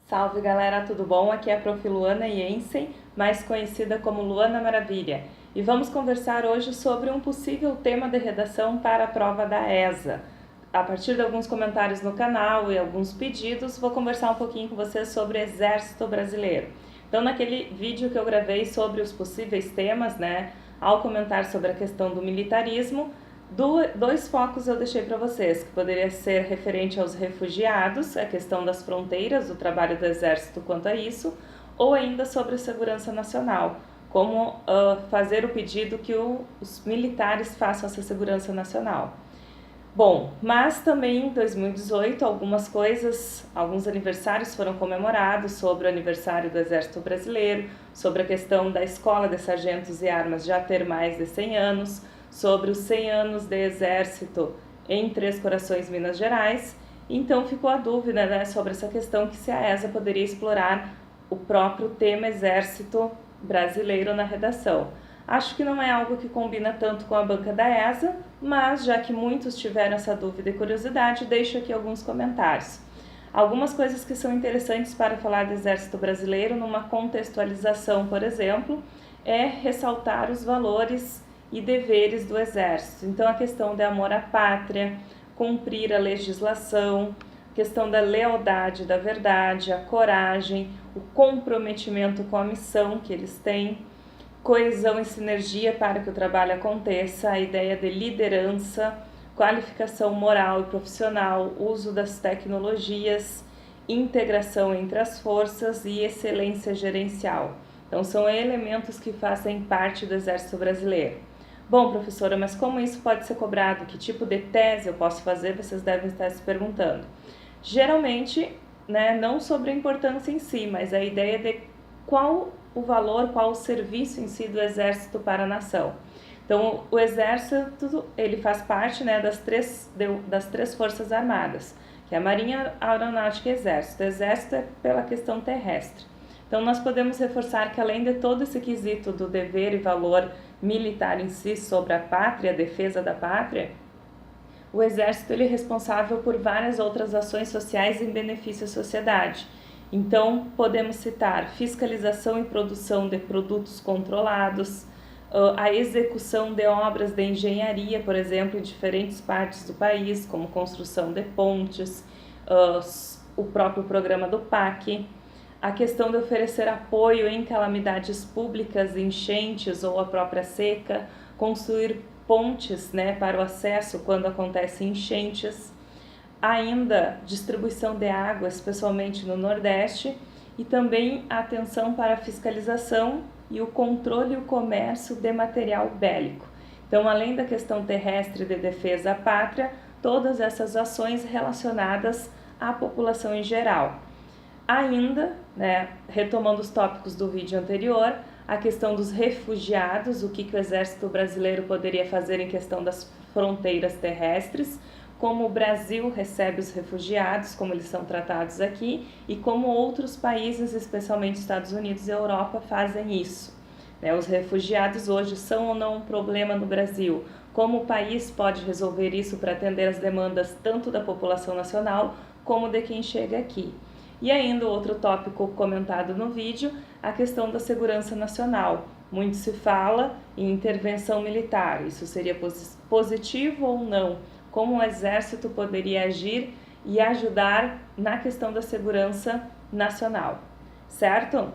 Salve galera, tudo bom? Aqui é a Prof. Luana Jensen, mais conhecida como Luana Maravilha, e vamos conversar hoje sobre um possível tema de redação para a prova da ESA. A partir de alguns comentários no canal e alguns pedidos, vou conversar um pouquinho com vocês sobre o Exército Brasileiro. Então, naquele vídeo que eu gravei sobre os possíveis temas, ao comentar sobre a questão do militarismo, dois focos eu deixei para vocês, que poderia ser referente aos refugiados, a questão das fronteiras, o trabalho do Exército quanto a isso, ou ainda sobre a segurança nacional, como fazer o pedido que os militares façam essa segurança nacional. Bom, mas também em 2018 alguns aniversários foram comemorados, sobre o aniversário do Exército Brasileiro, sobre a questão da Escola de Sargentos e Armas já ter mais de 100 anos, sobre os 100 anos de Exército em Três Corações, Minas Gerais. Então ficou a dúvida sobre essa questão, que se a ESA poderia explorar o próprio tema Exército Brasileiro na redação. Acho que não é algo que combina tanto com a banca da ESA, mas já que muitos tiveram essa dúvida e curiosidade, deixo aqui alguns comentários. Algumas coisas que são interessantes para falar do Exército Brasileiro numa contextualização, por exemplo, é ressaltar os valores e deveres do Exército. Então, a questão de amor à pátria, cumprir a legislação, questão da lealdade, da verdade, a coragem, o comprometimento com a missão que eles têm, coesão e sinergia para que o trabalho aconteça, a ideia de liderança, qualificação moral e profissional, uso das tecnologias, integração entre as forças e excelência gerencial. Então, são elementos que fazem parte do Exército Brasileiro. Bom, professora, mas como isso pode ser cobrado? Que tipo de tese eu posso fazer? Vocês devem estar se perguntando. Geralmente, não sobre a importância em si, mas a ideia de qual o valor, qual o serviço em si do Exército para a nação. Então, o Exército, ele faz parte das três Forças Armadas, que é a Marinha, a Aeronáutica e o Exército. O Exército é pela questão terrestre. Então, nós podemos reforçar que, além de todo esse quesito do dever e valor militar em si sobre a pátria, a defesa da pátria, o Exército ele é responsável por várias outras ações sociais em benefício à sociedade. Então, podemos citar fiscalização e produção de produtos controlados, a execução de obras de engenharia, por exemplo, em diferentes partes do país, como construção de pontes, o próprio programa do PAC, a questão de oferecer apoio em calamidades públicas, enchentes ou a própria seca, construir pontes para o acesso quando acontecem enchentes, ainda distribuição de água, especialmente no Nordeste, e também a atenção para a fiscalização e o controle e o comércio de material bélico. Então, além da questão terrestre de defesa à pátria, todas essas ações relacionadas à população em geral. Ainda, retomando os tópicos do vídeo anterior, a questão dos refugiados, o que o Exército Brasileiro poderia fazer em questão das fronteiras terrestres, como o Brasil recebe os refugiados, como eles são tratados aqui, e como outros países, especialmente Estados Unidos e Europa, fazem isso. Os refugiados hoje são ou não um problema no Brasil? Como o país pode resolver isso para atender as demandas tanto da população nacional como de quem chega aqui? E ainda outro tópico comentado no vídeo, a questão da segurança nacional. Muito se fala em intervenção militar, isso seria positivo ou não? Como o Exército poderia agir e ajudar na questão da segurança nacional, certo?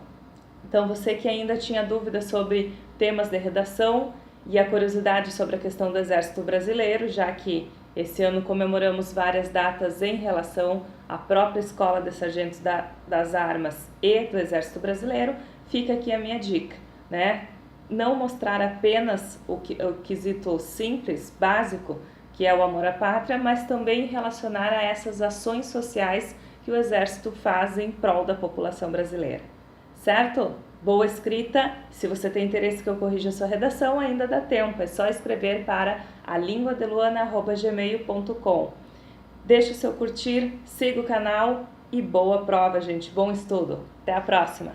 Então, você que ainda tinha dúvidas sobre temas de redação e a curiosidade sobre a questão do Exército Brasileiro, já que esse ano comemoramos várias datas em relação à própria Escola de Sargentos das Armas e do Exército Brasileiro, fica aqui a minha dica, Não mostrar apenas o quesito simples, básico, que é o amor à pátria, mas também relacionar a essas ações sociais que o Exército faz em prol da população brasileira. Certo? Boa escrita! Se você tem interesse que eu corrija a sua redação, ainda dá tempo, é só escrever para alinguadeluana@gmail.com. Deixe o seu curtir, siga o canal e boa prova, gente! Bom estudo! Até a próxima!